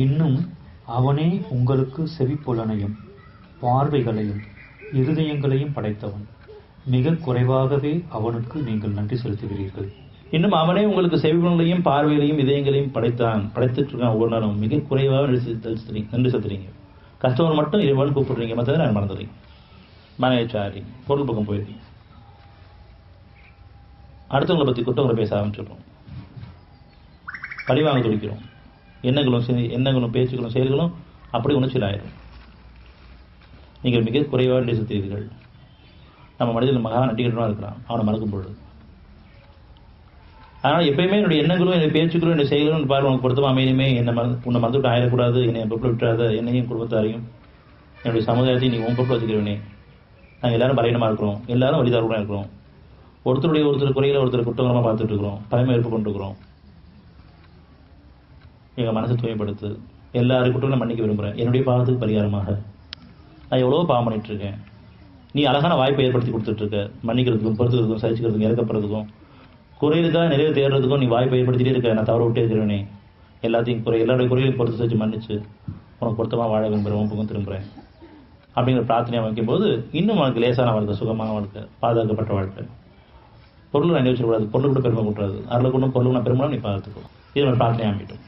இன்னும் அவனே உங்களுக்கு செவிப்புலனையும் பார்வைகளையும் இருதயங்களையும் படைத்தவன். மிக குறைவாகவே அவனுக்கு நீங்கள் நன்றி செலுத்துகிறீர்கள். இன்னும் அவனே உங்களுக்கு செவிப்புலனையும் பார்வைகளையும் இதயங்களையும் படைத்துட்டு இருக்கான். ஒவ்வொரு நாளும் மிக குறைவாக நன்றி செலுத்துறீங்க. கஸ்டமர் மட்டும் இறைவன் கூப்பிடுறீங்க, மற்றதை நான் மறந்துடுறீங்க. மனைச்சாரி பொருள் பக்கம் போயிருக்கீங்க. அடுத்தவங்களை பற்றி குற்றங்களை பேச ஆரம்பிச்சிடுறோம். பழிவாங்க துடிக்கிறோம். எண்ணங்களும் பேச்சுகளும் செயல்களும் அப்படி உணர்ச்சியில் ஆயிரும். நீங்கள் மிக குறைவாக நன்றி செலுத்துகிறீர்கள். நம்ம மனிதன் மகா நட்டிக்கிட்டு இருக்கிறான் அவனை மறக்கும் பொழுது. அதனால் எப்பயுமே என்னுடைய எண்ணங்களும் என்னுடைய பேச்சுக்களும் என்னுடைய செயல்களும் பாரு உனக்கு பொறுத்தமா அமைதியுமே உன்னை மறந்துவிட்டு ஆயிடக்கூடாது, என்னை பொருள் விட்டுறாத, என்னையும் குடும்பத்தாரையும் என்னுடைய சமுதாயத்தையும் நீ உன் பொருள் வச்சுக்கிறவனே. நாங்கள் எல்லாரும் பலவீனமாக இருக்கிறோம், எல்லாரும் வழிதாரமாக இருக்கிறோம். ஒருத்தர் குறைகளை ஒருத்தர் குற்றகரமாக பார்த்துட்டு இருக்கிறோம், பயமை ஏற்பு கொண்டு இருக்கிறோம். எங்கள் மனசை தூய்மைப்படுத்து. எல்லாரும் குற்றங்களும் மன்னிக்க விரும்புகிறேன். என்னுடைய பாவத்துக்கு பரிகாரமாக நான் எவ்வளோ பாவம் பண்ணிட்டு இருக்கேன். நீ அழகான வாய்ப்பை ஏற்படுத்தி கொடுத்துட்டு இருக்க. மன்னிக்கிறதுக்கும் பொறுத்துக்கிறதுக்கும் சகிச்சுக்கிறதுக்கும் இறக்கப்படுறதுக்கும் குறைகளுக்காக நிறைய தேடுறதுக்கும் நீ வாய்ப்பை ஏற்படுத்திட்டே இருக்க. நான் தவற விட்டே இருக்கிறேனே. எல்லாருடைய குறைகளையும் பொறுத்து வச்சு மன்னிச்சு உனக்கு பொருத்தமாக வாழ விரும்புகிறேன், உன் பக்கம் திரும்புகிறேன் அப்படிங்கிற பிரார்த்தனையாக வைக்கும்போது இன்னும் உனக்கு லேசான வாழ்க்கை, சுகமான வாழ்க்கை, பாதுகாக்கப்பட்ட வாழ்க்கை. பொருள் நான் நினைச்சிடக்கூடாது, பொருள் கூட பெருமை கூட்டாது. அதில் கொண்டும் பொருள் நான் பெருமை நீ பார்த்துக்கோ. இது ஒரு பிரார்த்தனையாக அமைட்டும்.